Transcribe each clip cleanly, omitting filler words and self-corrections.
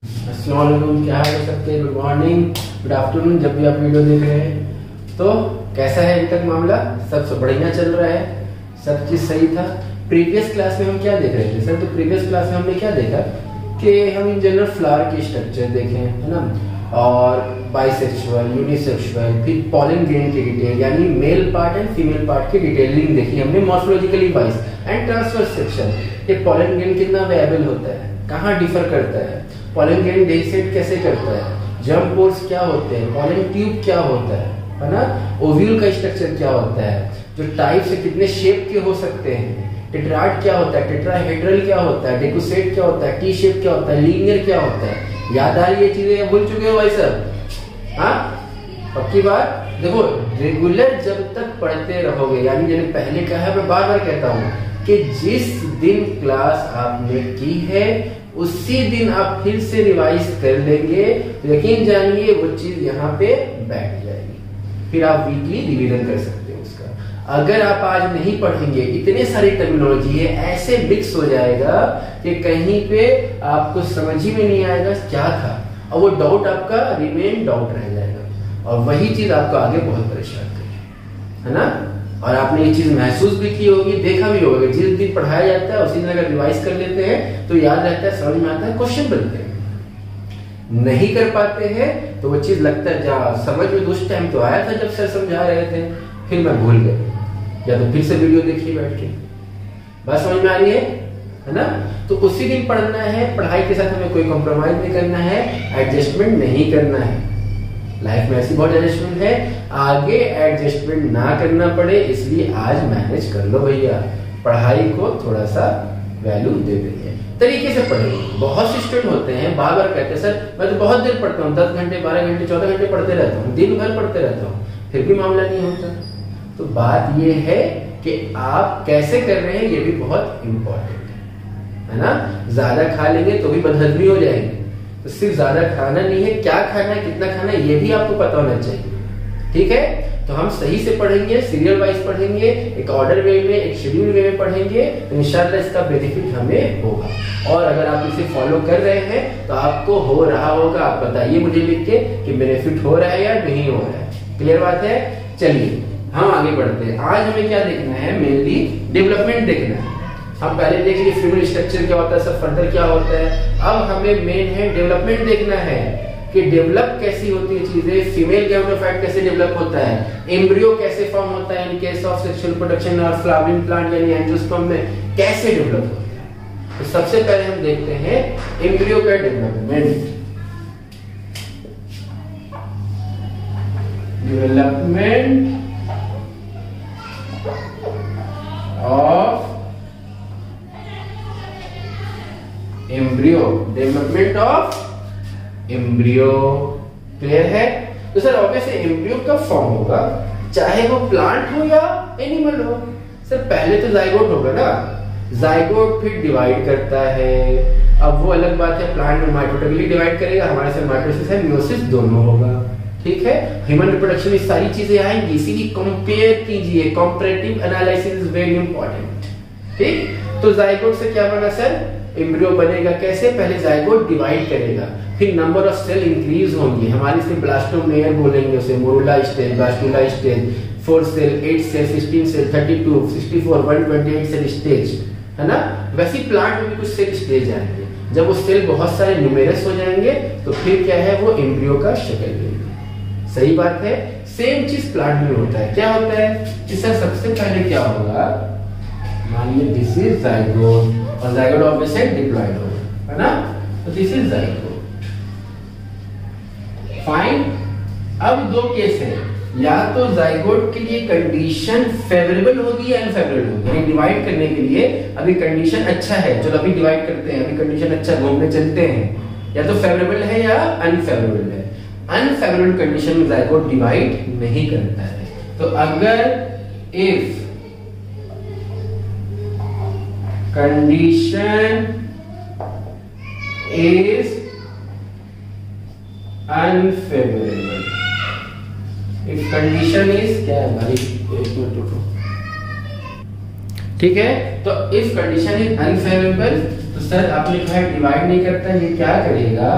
अस्सलाम वालेकुम, क्या हाल है सबके। गुड मॉर्निंग, गुड आफ्टरनून, जब भी आप वीडियो देख रहे हैं। तो कैसा है अभी तक मामला? सब बढ़िया चल रहा है, सब चीज सही था। प्रीवियस क्लास में हम क्या देख रहे थे सर? तो प्रीवियस क्लास में हमने क्या देखा कि हम इन जनरल फ्लावर के स्ट्रक्चर देखे, है ना, और बाइसेक्सुअल, यूनिसेक्सुअल, फिर पॉलन ग्रेन की डिटेल यानी male part and female part की डिटेलिंग देखी हमने, morphologically wise and transverse section. ये पॉलन ग्रेन कितना वेरिएबल होता है, कहाँ डिफर करता है, पॉलन ग्रेन डेसेट कैसे करता है, जर्म पोर्स क्या होते हैं, पॉलन ट्यूब क्या होता है ना, ओव्यूल का स्ट्रक्चर क्या होता है, जो टाइप से कितने शेप के हो सकते हैं, टेट्राड क्या होता है, टेट्राहेड्रल क्या होता है, डेकुसेट क्या होता है, टी शेप क्या होता है, लीनियर क्या होता है। याद आ रही है चीजें? भूल चुके हो भाई साहब? हाँ, पक्की बात। देखो, रेगुलर जब तक पढ़ते रहोगे, यानी मैंने पहले कहा है, मैं बार बार कहता हूँ कि जिस दिन क्लास आपने की है उसी दिन आप फिर से रिवाइज कर लेंगे, यकीन जानिए वो चीज यहाँ पे बैठ जाएगी, फिर आप वीकली रिवीजन कर सकते हो उसका। अगर आप आज नहीं पढ़ेंगे, इतने सारी टर्मिनोलॉजी है, ऐसे मिक्स हो जाएगा कि कहीं पे आपको समझ ही में नहीं आएगा क्या था, और वो डाउट आपका रिमेन डाउट रह जाएगा, और वही चीज आपको आगे बहुत परेशान करेगी, है ना। और आपने ये चीज महसूस भी की होगी, देखा भी होगा, जिस दिन पढ़ाया जाता है उसी दिन अगर रिवाइज कर लेते हैं तो याद रहता है, समझ में आता है, क्वेश्चन बनते हैं। नहीं कर पाते हैं तो वो चीज लगता है जा समझ में उस टाइम तो आया था जब सर समझा रहे थे, फिर मैं भूल गया, या तो फिर से वीडियो देखिए बैठ के। बात समझ में आ रही है ना। तो उसी दिन पढ़ना है, पढ़ाई के साथ हमें कोई कॉम्प्रोमाइज नहीं करना है, एडजस्टमेंट नहीं करना है। लाइफ में ऐसी बहुत एडजस्टमेंट है, आगे एडजस्टमेंट ना करना पड़े, इसलिए आज मैनेज कर लो भैया, पढ़ाई को थोड़ा सा वैल्यू दे देंगे, तरीके से पढ़ेंगे। बहुत से स्टूडेंट होते हैं बार बार कहते हैं सर मैं तो बहुत देर पढ़ता हूँ, 10 घंटे 12 घंटे 14 घंटे पढ़ते रहता हूँ, दिन भर पढ़ते रहता हूँ, फिर भी मामला नहीं होता। तो बात ये है कि आप कैसे कर रहे हैं, ये भी बहुत इंपॉर्टेंट है ना। ज्यादा खा लेंगे तो भी बदहजमी हो जाएगी, तो सिर्फ ज्यादा खाना नहीं है, क्या खाना है, कितना खाना है, ये भी आपको पता होना चाहिए, ठीक है। तो हम सही से पढ़ेंगे, सीरियल वाइज पढ़ेंगे, एक ऑर्डर वे में, एक शेड्यूल वे में पढ़ेंगे, तो इंशाल्लाह इसका बेनिफिट हमें होगा। और अगर आप इसे फॉलो कर रहे हैं तो आपको हो रहा होगा, आप बताइए मुझे लिख के कि बेनिफिट हो रहा है या नहीं हो रहा है। क्लियर बात है? चलिए हम आगे बढ़ते हैं। आज हमें क्या देखना है? मेनली डेवलपमेंट देखना है। हम पहले देख लिए फीमेल स्ट्रक्चर क्या होता है, सब फर्दर क्या होता है। अब हमें मेन है डेवलपमेंट देखना है कि डेवलप कैसी होती है चीजें, फीमेल गैमेटोफाइट कैसे डेवलप होता है, एम्ब्रियो कैसे फॉर्म होता है इन केस ऑफ सेक्सुअल प्रोडक्शन और फ्लावरिंग प्लांट यानी एंजियोस्पर्म में कैसे डेवलप होता है। तो सबसे पहले हम देखते हैं एम्ब्रियो का development. Development of embryo, development of embryo. Clear है? तो सर ऑब्वियसली एम्ब्रियो कब फॉर्म होगा, चाहे वो प्लांट हो या एनिमल हो। सर पहले तो जाइगोट होगा ना, जाइगोट फिर डिवाइड करता है। अब वो अलग बात है, प्लांट में माइटोटिकली डिवाइड करेगा, हमारे साथ माइटोसिस है, मियोसिस दोनों होगा, ठीक है। ह्यूमन रिप्रोडक्शन में सारी चीजें आएंगी, इसीलिए कंपेयर कीजिए, comparative analysis is very important, ठीक। तो जाइगोट से क्या बना सर? एम्ब्रियो बनेगा। कैसे? पहले जाइगोट डिवाइड करेगा, फिर नंबर ऑफ सेल इंक्रीज होंगे, हमारे से ब्लास्टोमेयर बोलेंगे उसे, morula stage, blastula stage, 4 cell, 8 cell, 16 cell, 32, 64, 128 cell stage, है ना। वैसे प्लांट में भी कुछ सेल स्टेज आएंगे। जब वो सेल बहुत सारे न्यूमेरस हो जाएंगे तो फिर क्या है, वो एम्ब्रियो का शक्ल लेंगे। सही बात है। सेम चीज प्लांट में होता है। क्या होता है कि सर सबसे पहले क्या होगा, मानिए दिस इज जाइगोट, और जाइगोट ऑब्वियसली डिप्लॉयड होगा, है ना। तो दिस इज जाइगोट, फाइन। अब दो केस है, या तो जाइगोट के लिए कंडीशन फेवरेबल होगी या अनफेवरेबल होगी, यानी डिवाइड करने के लिए अभी कंडीशन अच्छा है, चलो अभी डिवाइड करते हैं, अभी कंडीशन अच्छा, घूमने चलते हैं, या तो फेवरेबल है या अनफेवरेबल है। अनफेवरेबल कंडीशन में जाइगोट डिवाइड नहीं करता है। तो अगर if condition is unfavourable, if condition is, क्या है भाई, एक मिनट रुको, ठीक है। तो इफ कंडीशन इज अनफेवरेबल, तो सर आपने कहा डिवाइड नहीं करता, ये क्या करेगा,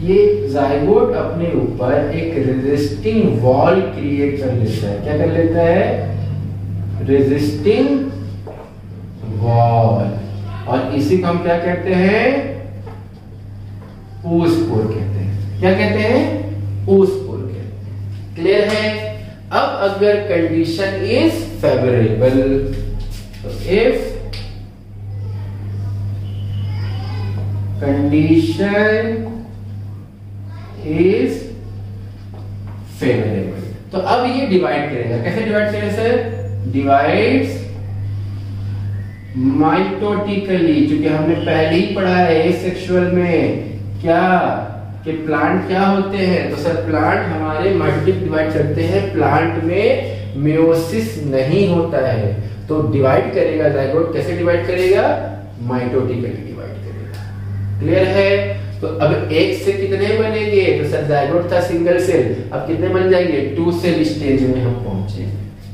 ये जाइगोट अपने ऊपर एक रेजिस्टिंग वॉल क्रिएट कर लेता है। क्या कर लेता है? Resisting wall. और इसी को हम क्या कहते हैं? oospore कहते हैं। क्या कहते हैं? oospore कहते हैं। क्लियर है? अब अगर कंडीशन इज फेवरेबल, तो इफ कंडीशन इज फेवरेबल, तो अब ये डिवाइड करेगा। कैसे डिवाइड करेगा सर? डिवाइड्स माइटोटिकली, क्योंकि हमने पहले ही पढ़ा है सेक्सुअल में क्या कि प्लांट क्या होते हैं। तो सर प्लांट हमारे माइटोटिक डिवाइड करते हैं, प्लांट में मेयोसिस नहीं होता है, तो डिवाइड करेगा जाइगोट। कैसे डिवाइड करेगा? माइटोटिकली डिवाइड करेगा। क्लियर है? तो अब एक से कितने बनेंगे? तो सर जाइगोट था सिंगल सेल, अब कितने बन जाएंगे? 2 सेल स्टेज में हम पहुंचे।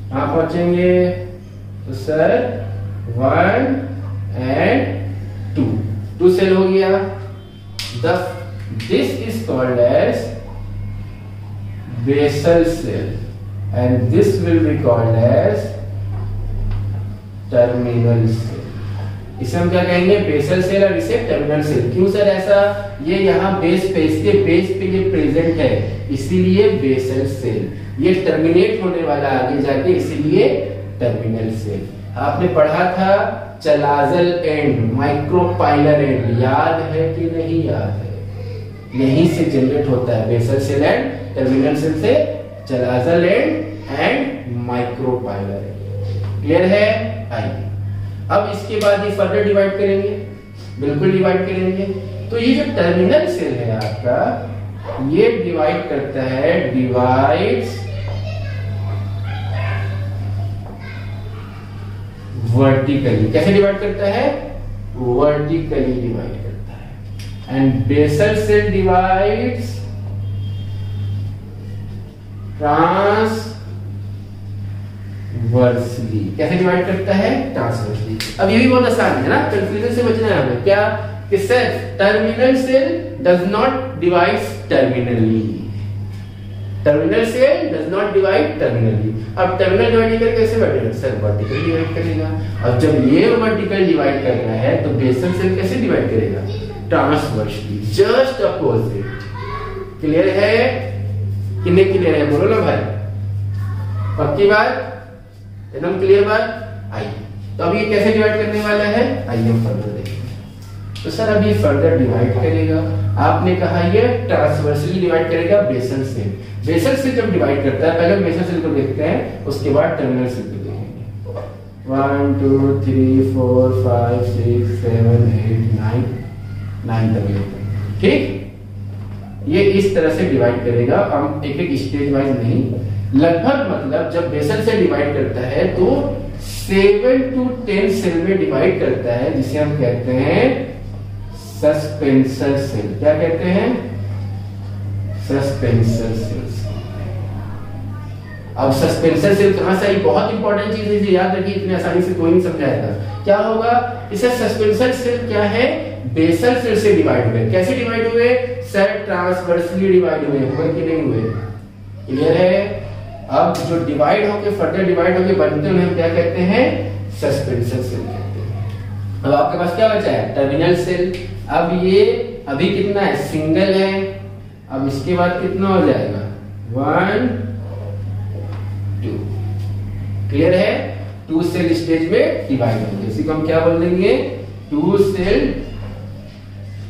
कहां पहुंचेंगे? तो सर 1 and 2 सेल हो गया। This is called as basal cell and this will be called as terminal cell। इसे हम क्या कहेंगे? बेसल सेल और इसे टर्मिनल सेल। क्यों सर ऐसा? ये यहाँ बेस पे, इसके बेस पे ये प्रेजेंट है, इसीलिए बेसल सेल। ये टर्मिनेट होने वाला आगे जाके, इसीलिए टर्मिनल सेल। आपने पढ़ा था चलाजल एंड, माइक्रोपाइलर एंड, याद है कि नहीं याद है? यहीं से जनरेट होता है basal cell and terminal cell से chalazal and micropylar end. Clear है? आइए अब इसके बाद ये फर्दर डिवाइड करेंगे, बिल्कुल डिवाइड करेंगे। तो ये जो टर्मिनल सेल है आपका, ये डिवाइड करता है, डिवाइड्स वर्टिकली। कैसे डिवाइड करता है? वर्टिकली डिवाइड करता है। And basal cell divides transversely. कैसे डिवाइड करता है? ट्रांसवर्सली। अब ये भी बहुत आसान है ना, कंफ्यूजन से बचना है हमें। क्या कि sir terminal cell does not divide terminally, terminal cell does not divide terminally. अब टर्मिनल डिवाइड कैसे बढ़ेगा? सर वर्टिकल डिवाइड करेगा। अब जब ये वर्टिकल डिवाइड कर रहा है तो बेसल सेल कैसे डिवाइड करेगा? Transversely, just opposite. क्लियर है? कितने क्लियर है? बोलो ना भाई, पक्की बात, एकदम क्लियर बात। आइए तो अब ये कैसे डिवाइड करने वाला है? आइए हम फर्दर देखें। तो सर अब ये फर्दर डिवाइड करेगा। आपने कहा ये ट्रांसवर्सली डिवाइड करेगा बेसल सेल। बेसल सेल जब डिवाइड करता है, पहले बेसल सेल को देखते हैं, उसके बाद टर्मिनल सेल को देखेंगे। 1 2 3 4 5 6 7 8 9 तक। ठीक, ये इस तरह से डिवाइड करेगा। हम एक एक स्टेज वाइज नहीं, लगभग मतलब जब बेसल सेल डिवाइड करता है तो 7 to 10 सेल में डिवाइड करता है, जिसे हम कहते हैं सस्पेंसर सेल। क्या कहते हैं? Suspensor cell. अब सस्पेंसर सेल कहां से आई? बहुत इंपॉर्टेंट चीज है, इसे याद रखिए, इतनी आसानी से कोई नहीं समझाएगा। क्या होगा? इसे सस्पेंसर सेल क्या है? बेसल सेल से डिवाइड हुए। कैसे डिवाइड हुए? सर ट्रांसवर्सली डिवाइड हुए, हुए कि नहीं हुए? क्लियर है? अब जो डिवाइड होके फर्दर डिवाइड होके बनते हैं, हम क्या कहते हैं? सस्पेंसर सेल कहते हैं। अब आपके पास क्या बचा है? Terminal cell. अब ये अभी कितना है? सिंगल है। अब इसके बाद कितना हो जाएगा? 1 2। क्लियर है? 2 सेल स्टेज में डिवाइड होंगे, इसी को हम क्या बोल देंगे? 2 सेल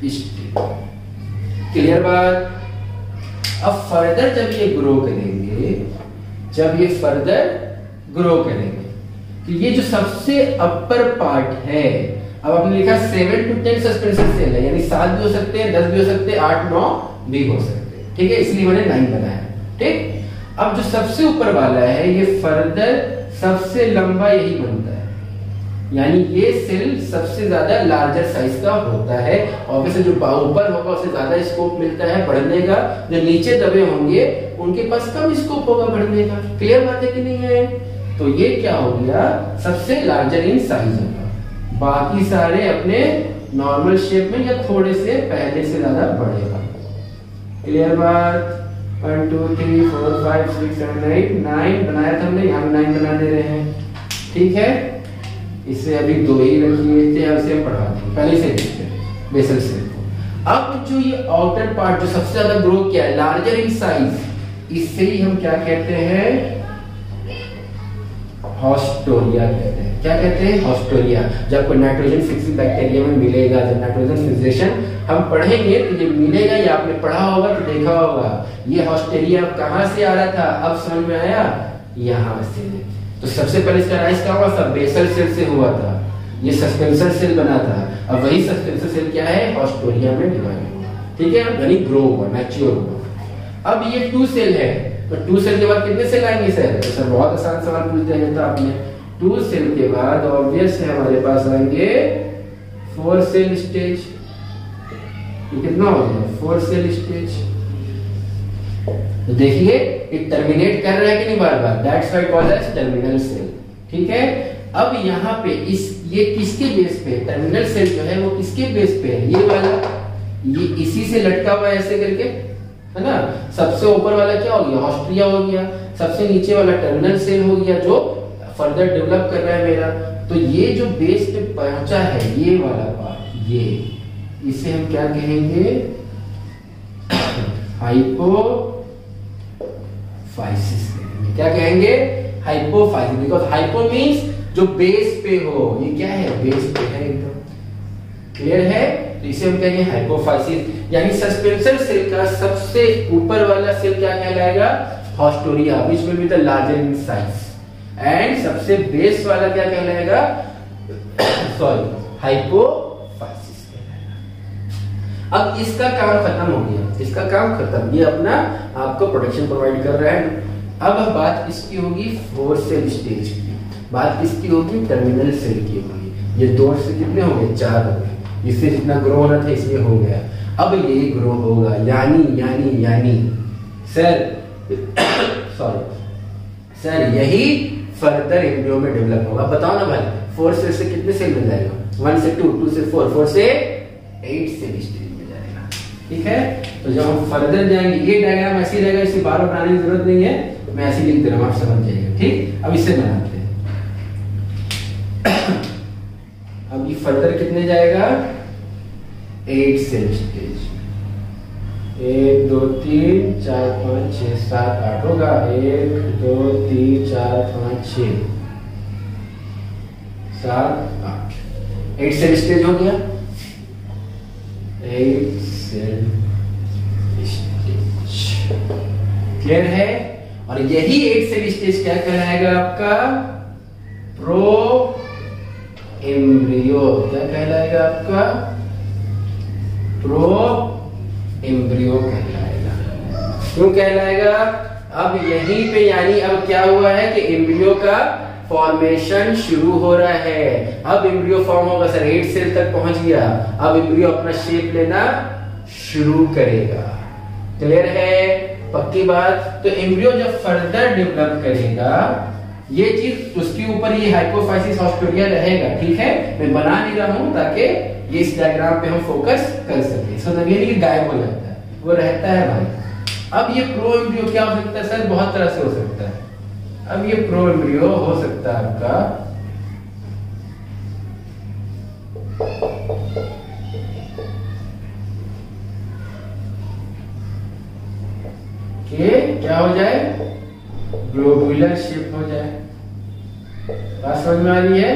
स्टेज। क्लियर बात? अब फर्दर जब ये ग्रो करेंगे, जब ये फर्दर ग्रो करेंगे, तो ये जो सबसे अपर पार्ट है, अब आपने लिखा 7 to 10 सस्पेंशन सेल है, यानी 7 भी हो सकते हैं, 10 भी हो सकते हैं, 8 9 भी हो सकते हैं। ठीक है, इसलिए मैंने 9 बनाया। ठीक, अब जो सबसे ऊपर वाला है, ये फर्दर सबसे लंबा यही बनता है, यानी ये सेल सबसे ज्यादा लार्जर साइज का होता है। ऑब्वियसली जो ऊपर होगा उसे ज्यादा स्कोप मिलता है बढ़ने का, जो नीचे दबे होंगे उनके पास कम स्कोप होगा बढ़ने का। क्लियर बात है कि नहीं है? तो ये क्या हो गया? सबसे लार्जर इन साइज होगा, बाकी सारे अपने नॉर्मल शेप में या थोड़े से पहले से ज्यादा बढ़ेगा। क्लियर बात? 1 2 3 4 5 6 7 8 9 बनाया था हमने, यहाँ 9 बना दे रहे हैं। ठीक है, इसे अभी 2 ही रखिए थे, अब से पढ़ा दें पहले से बेसल सेल को। अब जो ये आउटर पार्ट जो सबसे ज्यादा ग्रो किया है, लार्जर इन साइज, इससे ही हम क्या कहते हैं? हॉस्टोरिया कहते हैं। क्या कहते हैं? हॉस्टोरिया। जब कोई नाइट्रोजन फिक्सिंग बैक्टीरिया में मिलेगा, जब नाइट्रोजन फिक्सेशन हम पढ़ेंगे तो ये मिलेगा, ये आपने पढ़ा होगा तो देखा होगा। ये हॉस्टोरिया कहां से आ रहा था? अब समझ में आया? यहां से। तो सबसे पहले इसका राइज कहां हुआ था? बेसल सेल से हुआ था। ये सस्पेंसर सेल बना था, अब वही सस्पेंसर सेल क्या है? हॉस्टोरिया में डिवाइड हुआ। ठीक है, यानी ग्रो हुआ, मैच्योर हुआ। अब ये 2 सेल है, तो 2 सेल के बाद कितने सेल आएंगे सर? तो सर बहुत आसान सवाल पूछ दिया था आपने। 2 सेल के बाद ऑब्वियस है हमारे पास आएंगे 4 सेल स्टेज। ये कितना हो गया? 4 सेल स्टेज। तो देखिए ये टर्मिनेट कर रहा है कि नहीं बार बार, that's why called as terminal cell. ठीक है, अब यहाँ पे ये किसके बेस पे? टर्मिनल सेल जो है वो किसके बेस पे है? ये वाला, ये इसी से लटका हुआ है ऐसे करके, है ना। सबसे ऊपर वाला क्या हो गया? हॉस्टोरिया हो गया। सबसे नीचे वाला टर्मिनल सेल हो गया जो फर्दर डेवलप कर रहा है मेरा। तो ये जो बेस पे पहुंचा है, ये वाला पार्ट, ये इसे हम क्या कहेंगे? हाइपोफाइसिस कहेंगे। क्या कहेंगे? हाइपोफाइसिस। बिकॉज हाइपो मींस जो बेस पे हो, ये क्या है? बेस पे है एकदम। क्लियर है? तो इसे हम कहेंगे हाइपोफाइसिस। यानी सस्पेंसर सेल का सबसे ऊपर वाला सेल क्या कहलाएगा? Haustoria, which will be the larger in size. And सबसे बेस वाला क्या कहलाएगा? सॉरी, हाइपोफाइसिस कहलाएगा। अब इसका काम खत्म हो गया, इसका काम खत्म। ये अपना आपको प्रोटेक्शन प्रोवाइड कर रहा है। अब बात इसकी होगी 4 सेल स्टेज की। बात किसकी होगी? टर्मिनल सेल की होगी। ये 2 से कितने हो गए? 4 हो गए। इससे जितना ग्रो होना था इसलिए हो गया। अब ये ग्रो होगा, यानी सर सॉरी सर, यही फर्दर एम्ब्रियो में डेवलप होगा। बताओ ना भाई, 4 सेल से कितने सेल मिल जाएगा? 1 से 2, 2 से 4, 4 से 8 सेल स्टेज में जाएगा। ठीक है, तो जब हम फर्दर जाएंगे, ये डायग्राम ऐसी रहेगा, इसे बार-बार बनाने की जरूरत नहीं है, मैं ऐसे लिख दे रहा हूं, आप समझ जाइएगा। ठीक, अब इसे बनाते हैं। अब ये फर्दर कितने जाएगा? 8 सेल स्टेज। 1 2 3 4 5 6 7 8 होगा। 1 2 3 4 5 6 7 8 8 सेल स्टेज हो गया। 8 सेल स्टेज। क्लियर है? और यही 8 सेल स्टेज क्या कहलाएगा आपका? Pro embryo. क्या कहलाएगा आपका? प्रो एम्ब्रियो कहलाएगा। क्यों कहलाएगा? अब यहीं पे यानी अब क्या हुआ है कि एम्ब्रियो का फॉर्मेशन शुरू हो रहा है। अब एम्ब्रियो फॉर्म होगा सर, 8 सेल तक पहुंच गया। अब एम्ब्रियो अपना शेप लेना शुरू करेगा। क्लियर है? पक्की बात? तो एम्ब्रियो जब फर्दर डेवलप करेगा, ये चीज उसके ऊपर ये हाइपोफाइसिस हॉस्टोरिया रहेगा। ठीक है, मैं बना नहीं रहा हूं ताकि ये इस डायग्राम पे हम फोकस कर सके। सो ये नहीं कि गायब हो जाता है, वो रहता है भाई। अब ये प्रो एम्ब्रियो क्या हो सकता है सर? बहुत तरह से हो सकता है। अब ये प्रो एम्ब्रियो हो सकता है आपका कि क्या हो जाए? ग्लोबुलर शेप हो जाए। बात समझ में आ रही है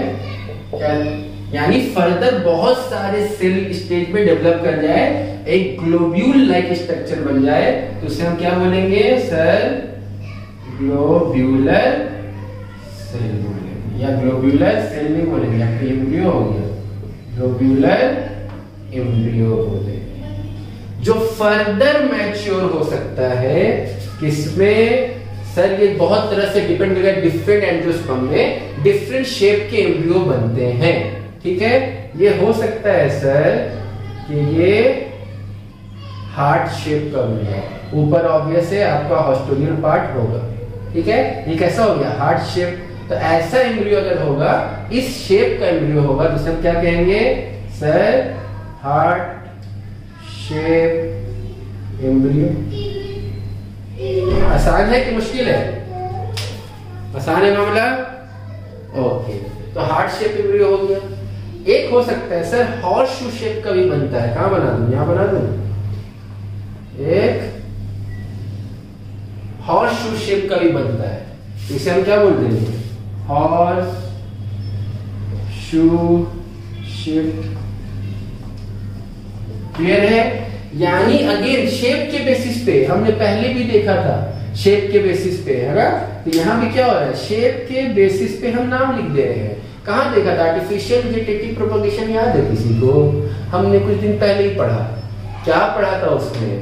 क्या? यानी फर्दर बहुत सारे सेल स्टेज में डेवलप कर जाए, एक ग्लोब्यूल लाइक स्ट्रक्चर बन जाए, तो उसे हम क्या बोलेंगे सर? ग्लोब्यूलर सेल बोलेंगे, या ग्लोब्यूलर सेल नहीं बोलेंगे, एम्ब्रियो हो गया, ग्लोब्यूलर एम्ब्रियो बोलेंगे। जो फर्दर मैच्योर हो सकता है किसमें सर? ये बहुत तरह से डिपेंड करेगा। डिफरेंट एंजियोस्पर्म में डिफरेंट शेप के एम्ब्रियो बनते हैं। ठीक है, ये हो सकता है सर कि ये हार्ट शेप का बन जाए। ऊपर ऑब्वियस है आपका हॉस्टोरियल पार्ट होगा। ठीक है, ये कैसा हो गया? Heart shape. तो ऐसा एम्ब्रियो अगर होगा, इस शेप का एम्ब्रियो होगा, तो हम क्या कहेंगे सर? Heart shape embryo. आसान है कि मुश्किल है? आसान है मामला। ओके, तो हार्ट शेप एम्ब्रियो हो गया। एक हो सकता है सर हॉर्स शू शेप का भी बनता है। कहां बना दूं? यहां बना दूं। एक हॉर्स शू शेप का भी बनता है, इसे हम क्या बोलते हैं? Horse shoe shape. क्लियर है? यानी अगेन शेप के बेसिस पे, हमने पहले भी देखा था शेप के बेसिस पे, है ना? तो यहां भी क्या हो रहा है? शेप के बेसिस पे हम नाम लिख दे रहे हैं। कहां देखा था? आर्टिफिशियल वेजिटेटिव प्रोपगेशन याद है किसी को? हमने कुछ दिन पहले ही पढ़ा। क्या पढ़ा था उसमें?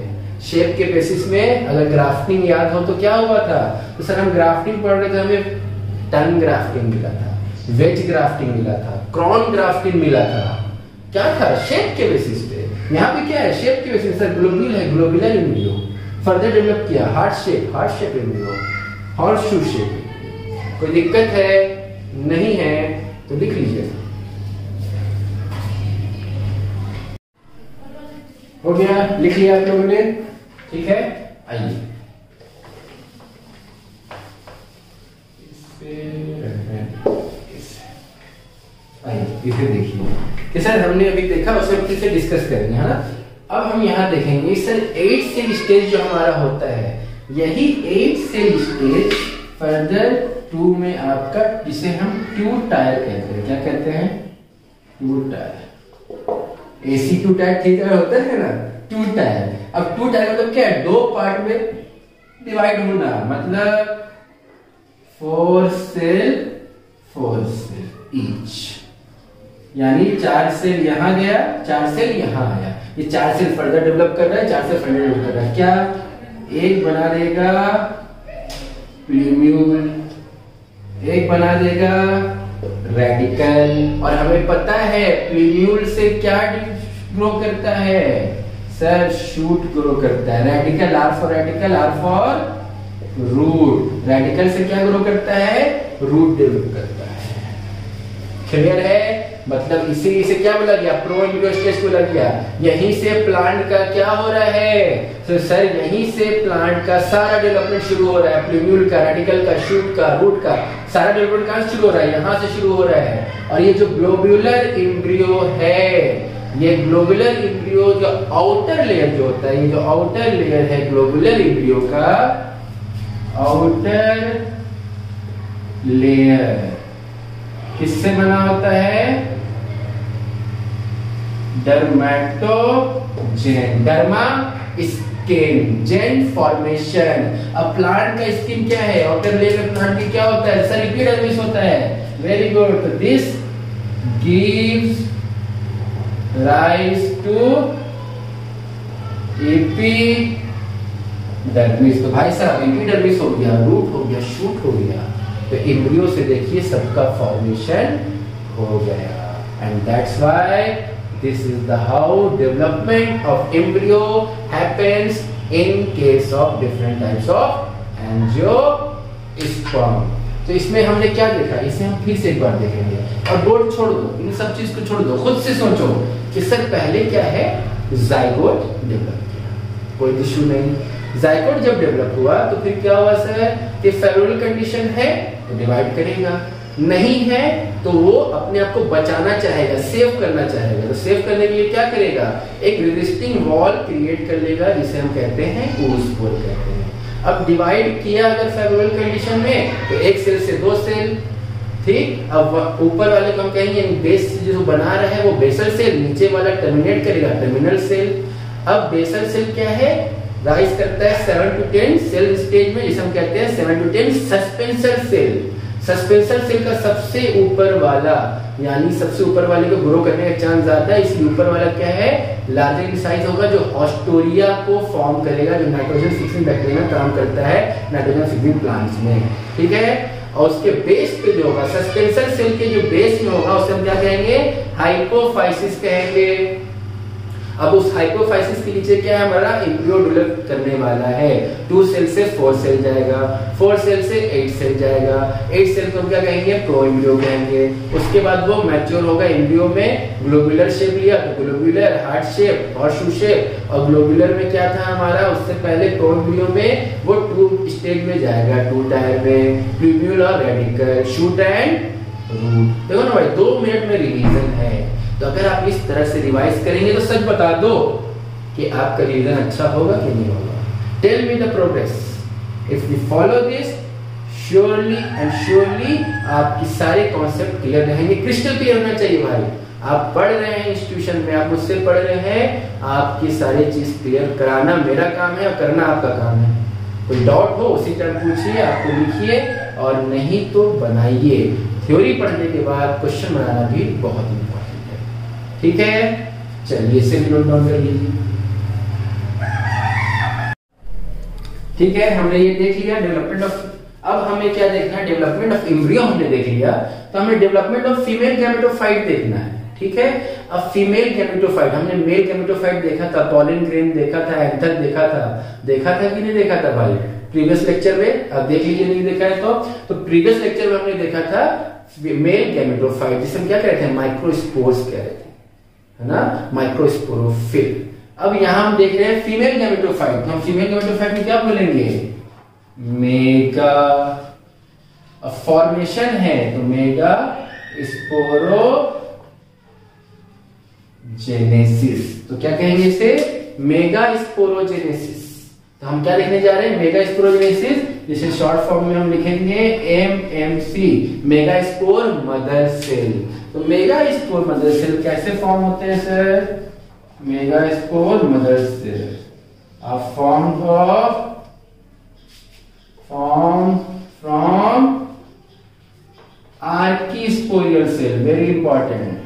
शेप के बेसिस में अगर ग्राफ्टिंग याद हो तो क्या हुआ था? तो सर हम ग्राफ्टिंग पढ़ रहे थे, हमें टन ग्राफ्टिंग मिला था, वेज ग्राफ्टिंग मिला था, क्रॉन ग्राफ्टिंग मिला था। क्या था? शेप के बेसिस पे। यहाँ पे क्या है? शेप के बेसिस। सर ग्लोब्यूल है, ग्लोबुलर एम्ब्रियो फर्दर डेवलप किया। Heart shape embryo, horse shoe shape. कोई दिक्कत है? नहीं है तो लिख लीजिए। हो गया? लिख लिया आप लोगों ने? ठीक है, आइए इसे देखिए कि सर हमने अभी देखा, उसे फिर से डिस्कस करेंगे, है ना? अब हम यहाँ देखेंगे सर 8 सेल स्टेज जो हमारा होता है, यही 8 सेल स्टेज फर्दर 2 में आपका, जिसे हम ट्यूब टायर कहते हैं। क्या कहते हैं? Tube tyre. AC tube tyre ठीक होता है ना, ट्यूब टायर। अब ट्यूब टायर मतलब क्या है? 2 पार्ट में डिवाइड होना, मतलब 4 सेल ईच, यानी 4 सेल यहां गया, 4 सेल यहां आया। ये 4 सेल फर्दर डेवलप कर रहा है, 4 सेल फर्दर डेवलप कर रहा है। क्या एक बना देगा प्लूम्यूल, एक बना देगा रेडिकल। और हमें पता है प्लूम्यूल से क्या ग्रो करता है? सर शूट ग्रो करता है। Radicle, R for radicle, R for root. Radicle से क्या ग्रो करता है? रूट डेवलप करता है। क्लियर है? मतलब इसे क्या बोला गया? प्रो एम्ब्रियो स्टेज बोला गया। यहीं से प्लांट का क्या हो रहा है? तो सर यहीं से प्लांट का सारा डेवलपमेंट शुरू हो रहा है। प्लूम्यूल का, रेडिकल का, शूट का, रूट का, सारा डेवलपमेंट कहां से शुरू हो रहा है? यहां से शुरू हो रहा है। और ये जो ग्लोब्यूलर एम्ब्रियो है, ये ग्लोबुलर एम्ब्रियो जो आउटर लेयर जो होता है, ये जो आउटर लेयर है ग्लोबुलर एम्ब्रियो का, आउटर लेयर किससे बना होता है? डर्मेटोजेन। डर्मा स्किन, जेन फॉर्मेशन। अब प्लांट का स्किन क्या है? आउटर लेयर में प्लांट की क्या होता है? सर एपिडर्मिस होता है। Very good. तो this gives rise to epidermis. तो भाई साहब एपिडर्मिस हो गया, रूट हो गया, शूट हो गया। तो एम्ब्रियो से देखिए सबका फॉर्मेशन हो गया। And that's why this is the how development of embryo happens in case of different types of angiosperm. तो इसमें हमने क्या देखा? इसे हम फिर से एक बार देखेंगे। और बोर्ड छोड़ दो, इन सब चीज को छोड़ दो, खुद से सोचो कि सर पहले क्या है? जाइगोट डेवलप किया, कोई इश्यू नहीं। जाइगोट जब डेवलप हुआ तो फिर क्या हुआ सर कि फेवरेबल कंडीशन है तो डिवाइड करेगा, नहीं है तो वो अपने आप को बचाना चाहेगा, सेव करना चाहेगा। तो सेव करने के लिए क्या करेगा? एक रेजिस्टिंग वॉल क्रिएट कर लेगा, जिसे हम कहते हैं oospore कहते हैं। अब डिवाइड किया अगर फेवरेबल कंडीशन में तो एक सेल से 2 सेल, ठीक। अब ऊपर वाले को हम कहेंगे बेस जो बना रहा है वो बेसल सेल, नीचे वाला टर्मिनेट करेगा टर्मिनल सेल। अब बेसल सेल क्या है? राइज करता है 7 to 10 सेल स्टेज में, जिसे हम कहते हैं 7 to 10 suspensor cell. Suspensor cell का सबसे ऊपर वाला, यानी सबसे ऊपर वाले को ग्रो करने का चांस ज्यादा है, इसलिए ऊपर वाला क्या है? लार्जर इन साइज होगा, जो ऑस्टोरिया को फॉर्म करेगा, जो नाइट्रोजन फिक्सिंग बैक्टीरिया में काम करता है नाइट्रोजन फिक्सिंग प्लांट्स में, ठीक है। और उसके बेस पे जो होगा, सस्पेंसर सेल के जो बेस में होगा, उसे हम क्या कहेंगे? हाइपोफाइसिस कहेंगे। अब उस हाइपोफाइसिस के नीचे क्या है हमारा एम्ब्रियो डेवलप करने वाला है। 2 सेल से 4 सेल जाएगा, 4 सेल से 8 सेल जाएगा, 8 सेल को क्या कहेंगे प्रो एम्ब्रियो कहेंगे। उसके बाद वो मैच्योर होगा एम्ब्रियो में, ग्लोबुलर शेप लिया तो globular, heart shape, horseshoe shape, और ग्लोबुलर में क्या था हमारा उससे पहले प्रो एम्ब्रियो में वो 2 स्टेज में जाएगा, 2 टायर में, ट्यूब्यूल और रेडिकल, शूट एंड रूट। देखो ना भाई 2 मिनट में रिवीजन है। तो अगर आप इस तरह से रिवाइज करेंगे तो सच बता दो कि आपका रिवीजन अच्छा होगा कि नहीं होगा। Tell me the progress. If we follow this surely and surely आपकी सारे कॉन्सेप्ट क्लियर रहेंगे, क्रिस्टल क्लियर होना चाहिए भाई। आप पढ़ रहे हैं इंस्टीट्यूशन में, आप मुझसे पढ़ रहे हैं, आपकी सारी चीज क्लियर कराना मेरा काम है और करना आपका काम है। कोई डाउट हो उसी टाइम पूछिए, आपको लिखिए, और नहीं तो बनाइए। थ्योरी पढ़ने के बाद क्वेश्चन बनाना भी बहुत इंपॉर्टेंट है, ठीक है। चलिए इसे नोट डाउन कर लीजिए। ठीक है, हमने ये देख लिया डेवलपमेंट ऑफ, अब हमें क्या देखना है, डेवलपमेंट ऑफ एम्ब्रियो हमने देख लिया, तो हमें डेवलपमेंट ऑफ फीमेल गैमेटोफाइट देखना है, ठीक है। अब फीमेल गैमेटोफाइट, हमने मेल गैमेटोफाइट देखा था, पॉलन ग्रेन देखा था, एंथर देखा था कि नहीं देखा था भाई प्रीवियस लेक्चर में? अब देख लीजिए नहीं देखा है तो प्रीवियस लेक्चर में हमने देखा था मेल गैमेटोफाइट, जिसे हम क्या कहते हैं माइक्रोस्पोर्स कह रहे थे, है ना, माइक्रोस्पोरोफिल। अब यहां हम देख रहे हैं फीमेल गैमेटोफाइट, तो हम फीमेल गैमेटोफाइट में क्या बोलेंगे मेगा। अब फॉर्मेशन है तो मेगा स्पोरोजेनेसिस, तो क्या कहेंगे इसे मेगा स्पोरोजेनेसिस। तो हम क्या लिखने जा रहे हैं मेगा स्पोरोजेनेसिस, जिसे शॉर्ट फॉर्म में हम लिखेंगे MMC, megaspore mother cell. तो मेगा स्पोर मदर सेल कैसे फॉर्म होते हैं sir? Megaspore mother cell are formed from archesporial cell, very important,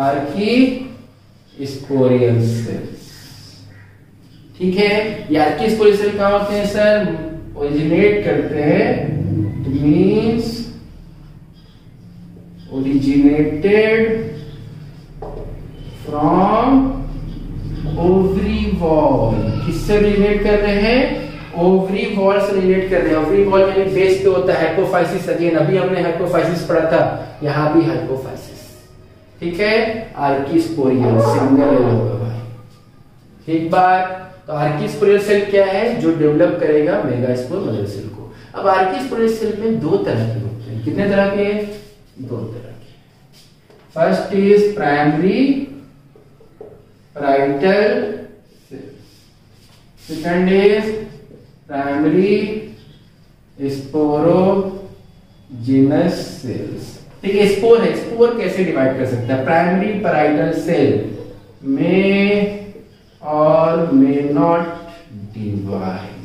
archesporial cell, ठीक है। ये आर्कीस्पोरियल सेल कहां होते हैं सर? ओरिजिनेट करते हैं, means originated from ovary wall. किससे रिलेट कर रहे हैं? ओवरी वॉल से रिलेट कर रहे हैं। ओवरी वॉल यानी बेस पे होता है हाइपोफाइसिस, अगेन अभी हमने हाइपोफाइसिस पढ़ा था, यहां भी हाइपोफाइसिस, ठीक है। आर्कीस्पोरियल सिंगल होगा भाई, ठीक बात। तो आर्कीस्पोरियल सेल क्या है? जो डेवलप करेगा मेगास्पोर मदर सेल को। अब आर्कीस्पोरियल सेल में 2 तरह के होते हैं, कितने तरह के? 2 तरह के। First is primary parietal cells, second is primary sporogenous cells। ठीक है, स्पोर है, स्पोर कैसे डिवाइड कर सकता है? प्राइमरी पैराइटल सेल में और मे नॉट डिवाइड,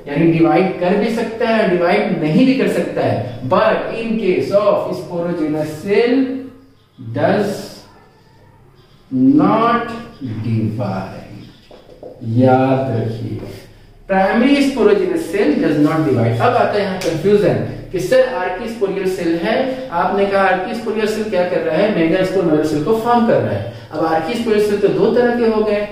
यानी डिवाइड कर भी सकता है, डिवाइड नहीं भी कर सकता है, but in case of sporogenous cell does not divide. याद रखिए, primary sporogenous cell does not divide. अब आता है यहाँ कंफ्यूजन कि सर आर्कीस्पोरियल सेल है, आपने कहा आर्कीस्पोरियल सेल क्या कर रहा है? मेगास्पोर मदर सेल को फॉर्म कर रहा है। अब आर्कीस्पोरियल सेल तो 2 तरह के हो गए,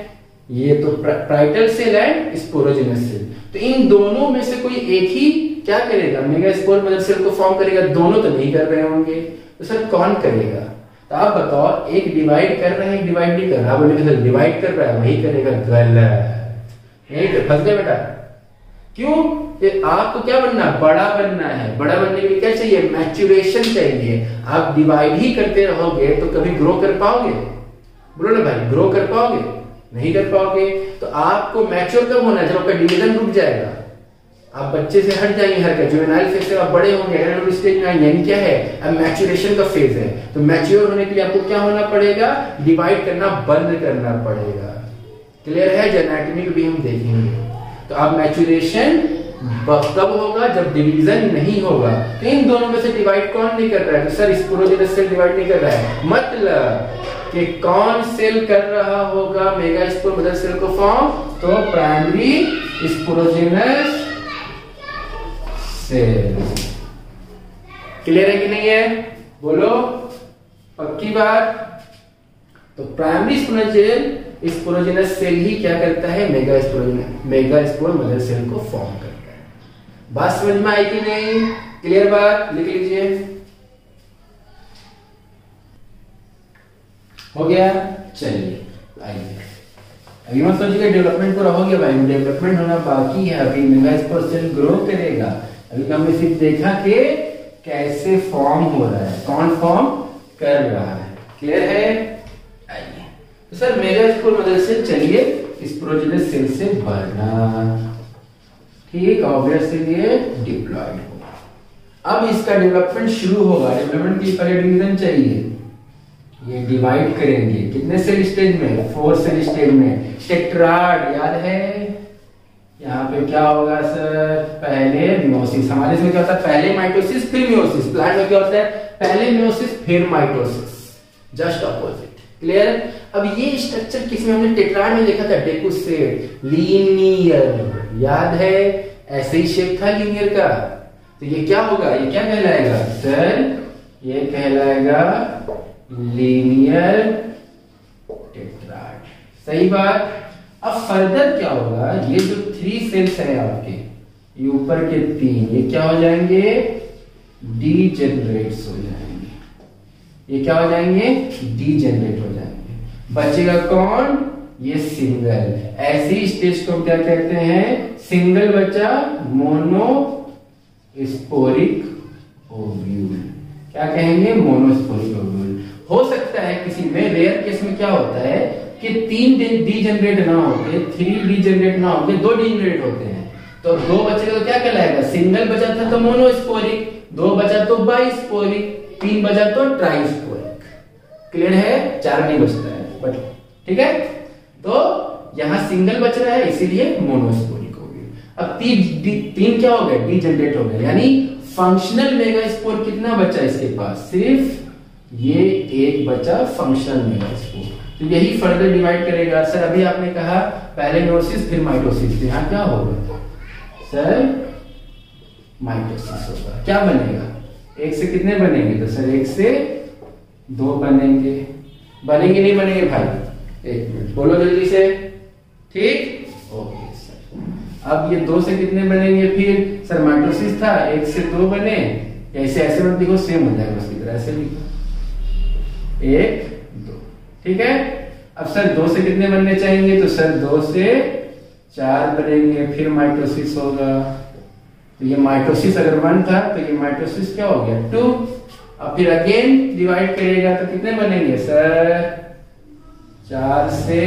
ये तो parietal cell and sporogenous cell. तो इन दोनों में से कोई एक ही क्या करेगा? मेगास्पोर मदर सेल को फॉर्म करेगा। दोनों तो नहीं कर रहे होंगे, तो सर कौन करेगा? तो आप बताओ, एक डिवाइड कर रहे हैं, एक डिवाइड नहीं कर रहा। बोले सर डिवाइड कर रहा है वही करेगा, गलत। यही तो फंस गए बेटा। क्यों? आपको क्या बनना? बड़ा बनना है। बड़ा बनने के लिए क्या चाहिए? मैच्योरेशन चाहिए। आप डिवाइड ही करते रहोगे तो कभी ग्रो कर पाओगे? बोलो ना भाई, ग्रो कर पाओगे? नहीं कर पाओगे। तो आपको मैच्योर कब होना है? जब आपका डिवीजन रुक जाएगा, आप बच्चे से हट जाएंगे, हर जुवेनाइल फेज से आप बड़े होंगे, एडल्ट स्टेज में आएंगे। यानी क्या है? अब मैच्योरेशन का फेज है। तो मैच्योर होने के लिए आपको क्या होना पड़ेगा? डिवाइड करना बंद करना पड़ेगा। क्लियर है? एनाटॉमी को भी हम देखेंगे। तो अब मैच्योरेशन कब होगा? जब डिवीजन नहीं होगा। तो इन दोनों में से डिवाइड कौन नहीं कर रहा है? तो सर स्पोरोजेनस सेल डिवाइड नहीं कर रहा है। मतलब कि कौन सेल कर रहा होगा मेगास्पोर मदर सेल को फॉर्म? तो प्राइमरी स्पोरोजेनस सेल। क्लियर है कि नहीं है? बोलो, पक्की बात। तो प्राइमरी स्पोरोजेनस सेल ही क्या करता है, मेगास्पोर मदर सेल को फॉर्म करता है। बात समझ में आई कि नहीं? क्लियर बात? लिख लीजिए। हो गया? चलिए आइए, अभी मत सोचिए डेवलपमेंट पूरा हो गया भाई, डेवलपमेंट होना बाकी है। अभी मेगास्पोर सेल ग्रो करेगा। अभी हमने सिर्फ देखा कि कैसे फॉर्म हो रहा है, कौन फॉर्म कर रहा है। क्लियर है? आइए, तो सर मेगास्पोर मदर सेल चलिए स्पोरोजेनस सेल से बढ़ना, ठीक, ऑब्वियसली ये डिप्लॉयड होगा। अब इसका डेवलपमेंट शुरू होगा। डेवलपमेंट की पहले डिवीजन चाहिए, ये डिवाइड करेंगे कितने सेल स्टेज में, 4 सेल स्टेज में। टेट्राड याद है? यहाँ पे क्या होगा सर, पहले मियोसिस। हमारे इसमें क्या होता है, पहले माइटोसिस फिर मियोसिस। प्लांट में क्या होता है, पहले मियोसिस फिर माइटोसिस, जस्ट अपोजिट। क्लियर? अब ये स्ट्रक्चर किसमें हमने टेट्राड में देखा था, डेकुसेट, लीनियर, याद है? ऐसे ही शेप था लीनियर का। तो ये क्या होगा, ये क्या कहलाएगा सर, ये कहलाएगा लीनियर टेट्राड। सही बात। अब फर्दर क्या होगा, ये जो 3 सेल्स हैं आपके, ये ऊपर के 3, ये क्या हो जाएंगे, डीजेनरेट्स हो जाएंगे। ये क्या हो जाएंगे, डीजेनरेट हो जाएंगे। बचेगा कौन, ये सिंगल। ऐसी स्टेज को क्या कहते हैं, सिंगल बचा, मोनो स्पोरिक ओव्यूल। क्या कहेंगे, मोनोस्पोरिक ओव्यूल। हो सकता है किसी में, रेयर केस में क्या होता है कि 3 डीजेनरेट ना होते, 3 डीजेनरेट ना होते, 2 डीजेनरेट होते हैं। तो 2 बचेगा तो क्या कहलाएगा, सिंगल बचा था तो मोनोस्पोरिक, 2 बचा तो बाइस्पोरिक, 3 बचा तो ट्राइस्पोरिक। क्लियर है? 4 नहीं बचता है, बट ठीक है। तो यहां सिंगल बच रहा है, इसीलिए मोनोस्पोरिक हो गया। अब 3 क्या हो गए, डीजेनरेट हो गए, यानी फंक्शनल मेगास्पोर कितना बचा इसके पास, सिर्फ ये एक बचा फंक्शनल मेगास्पोर। तो यही फर्दर डिवाइड करेगा। सर अभी आपने कहा पहले मियोसिस फिर माइटोसिस, तो यहाँ क्या होगा सर, माइटोसिस होगा। क्या बनेगा, 1 से कितने बनेंगे, तो सर 1 से 2 बनेंगे। बनेंगे नहीं बनेंगे भाई, 1 मिनट बोलो जल्दी से, ठीक, ओके सर। अब ये 2 से कितने बनेंगे, फिर सर माइटोसिस था, 1 से 2 बने, ऐसे ऐसे मत देखो, सेम हो जाएगा उसकी तरह, ऐसे लिखो 1 2, ठीक है। अब सर 2 से कितने बनने चाहिए, तो सर 2 से 4 बनेंगे, फिर माइटोसिस होगा। तो ये माइटोसिस अगर 1 था तो ये माइटोसिस क्या हो गया, 2। अब फिर अगेन डिवाइड करेगा तो कितने बनेंगे सर, 4 से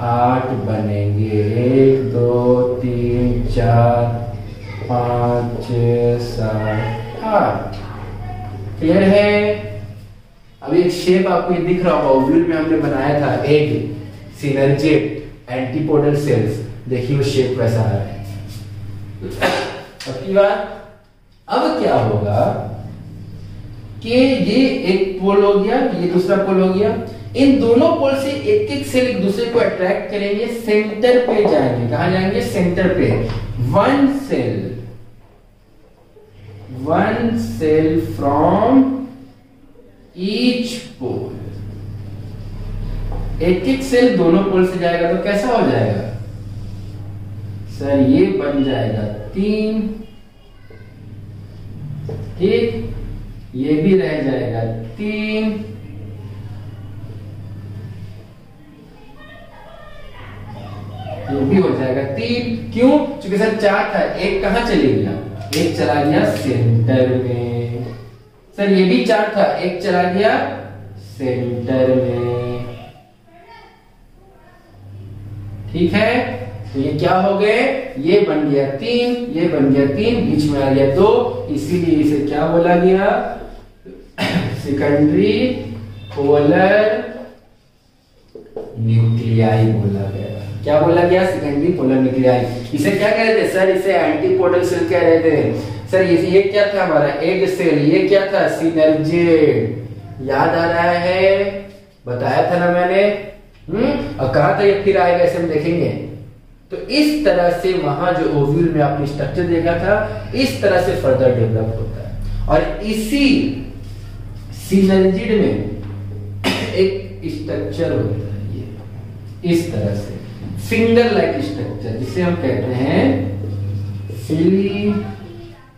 8 बनेंगे, 1 2 3 4 5 6 7 8। क्लियर है? अब एक शेप आपको दिख रहा होगा, ओव्यूल में हमने बनाया था एग, सिनर्जेट, एंटीपोडल सेल्स। देखिए वो शेप वैसा आ रहा है। अब की बात, अब क्या होगा कि ये एक पोल हो गया, ये दूसरा पोल हो गया। इन दोनों पोल से एक एक सेल एक दूसरे को अट्रैक्ट करेंगे, सेंटर पे जाएंगे। कहां जाएंगे, सेंटर पे। One cell from each pole, एक एक सेल दोनों पोल से जाएगा तो कैसा हो जाएगा सर, ये बन जाएगा 3, ठीक, ये भी रह जाएगा 3, ये भी हो जाएगा 3। क्यों? क्योंकि सर 4 था, 1 कहां चले गया, 1 चला गया सेंटर में। सर ये भी 4 था, 1 चला गया सेंटर में, ठीक है। तो ये क्या हो गए, ये बन गया 3, ये बन गया 3, बीच में आ गया 2, इसीलिए इसे क्या बोला गया, सेकेंडरी पोलर न्यूक्लियाई बोला गया। क्या बोला गया, सेकेंडरी पोलर न्यूक्लियाई। इसे क्या कह रहे थे सर, इसे एंटीपोडल सेल कह रहे थे सर। ये क्या था हमारा एग सेल, ये क्या था सिनर्जेट। याद आ रहा है, बताया था ना मैंने। और कहा था ये फिर आएगा, ऐसे हम देखेंगे। तो इस तरह से वहां जो ओव्यूल में आपने स्ट्रक्चर देखा था, इस तरह से फर्दर डेवलप होता है। और इसी सिनर्जिड में स्ट्रक्चर होता है ये इस तरह से, फिंगर लाइक स्ट्रक्चर, जिसे हम कहते हैं फिलीफॉर्म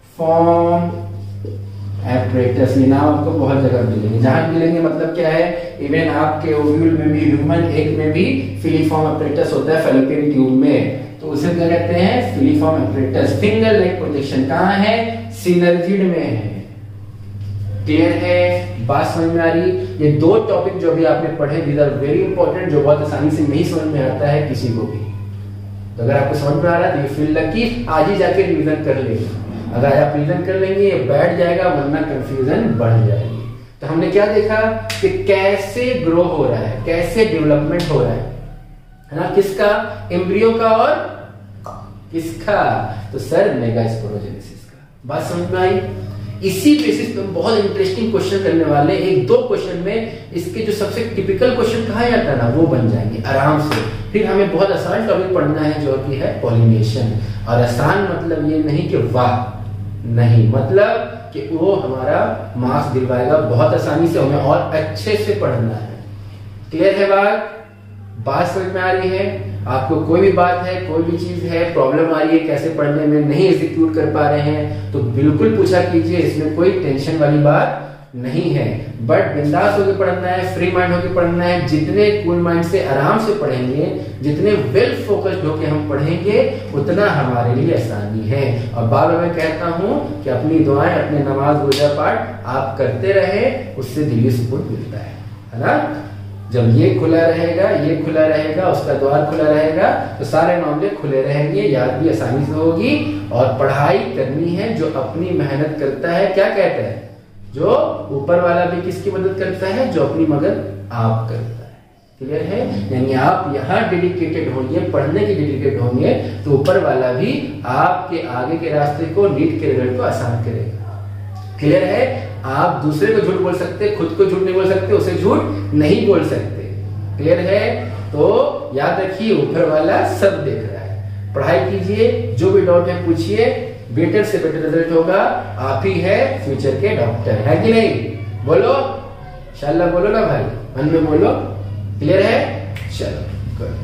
एपरेटस। ये नाम आपको बहुत जगह मिलेंगे, जहां मिलेंगे मतलब क्या है, इवन आपके ओव्यूल में भी, ह्यूमन एग में भी फिलीफॉर्म एपरेटस होता है फैलोपियन ट्यूब में, तो उसे क्या कहते हैं, filiform apparatus. Finger like projection कहां है, सिनर्जिड में है। क्लियर है, बात समझ में आ रही। ये दो टॉपिक जो भी आपने पढ़े, दीज आर वेरी इंपॉर्टेंट, जो बहुत आसानी से नहीं समझ में आता है किसी को भी। तो अगर आपको समझ में आ रहा है तो ये फील लकी आज ही जाके रिवीजन कर लेंगे। अगर आप रिवीजन कर लेंगे ये बैठ जाएगा, वरना कंफ्यूजन बढ़ जाएगी। तो हमने क्या देखा कि कैसे ग्रो हो रहा है, कैसे डेवलपमेंट हो रहा है ना, किसका, एम्ब्रियो का और किसका, तो सर मेगास्पोरोजेनेसिस का। बात समझ में आई। इसी बेसिस पे हम बहुत इंटरेस्टिंग क्वेश्चन करने वाले, एक दो क्वेश्चन में इसके जो सबसे टिपिकल क्वेश्चन कहा जाता है ना वो बन जाएंगे आराम से। फिर हमें बहुत आसान टॉपिक पढ़ना है जो कि है पॉलिनेशन। और आसान मतलब ये नहीं कि वाह, नहीं, मतलब कि वो हमारा मार्क्स दिलवाएगा बहुत आसानी से, हमें और अच्छे से पढ़ना है। क्लियर है बात समझ में आ रही है। आपको कोई भी बात है, कोई भी चीज है, प्रॉब्लम आ रही है, कैसे पढ़ने में नहीं एग्जीक्यूट कर पा रहे हैं, तो बिल्कुल पूछा कीजिए, इसमें कोई टेंशन वाली बात नहीं है। बट बिंदास होकर पढ़ना है, फ्री माइंड होकर पढ़ना है। जितने कूल माइंड से आराम से पढ़ेंगे, जितने वेल फोकस्ड होकर हम पढ़ेंगे, उतना हमारे लिए आसानी है। और बार बार मैं कहता हूं कि अपनी दुआएं, अपने नमाज रोजा पाठ आप करते रहे, उससे दिली सुकून मिलता है ना। जब ये खुला रहेगा, ये खुला रहेगा, उसका द्वार खुला रहेगा, तो सारे मामले खुले रहेंगे, याद भी आसानी से होगी। और पढ़ाई करनी है, जो अपनी मेहनत करता है, क्या कहते हैं, जो ऊपर वाला भी किसकी मदद करता है, जो अपनी मदद आप करता है। क्लियर है, यानी आप यहाँ डेडिकेटेड होंगे, पढ़ने के डेडिकेटेड होंगे, तो ऊपर वाला भी आपके आगे के रास्ते को, नीट के रिजल्ट को आसान करेगा। क्लियर है। आप दूसरे को झूठ बोल सकते, खुद को झूठ नहीं बोल सकते, उसे झूठ नहीं बोल सकते। क्लियर है। तो याद रखिए, ऊपर वाला सब देख रहा है। पढ़ाई कीजिए, जो भी डाउट है पूछिए, बेटर से बेटर रिजल्ट होगा। आप ही है फ्यूचर के डॉक्टर, है कि नहीं, बोलो इंशाल्लाह, बोलो ना भाई, मन में बोलो। क्लियर है, चलो गुड।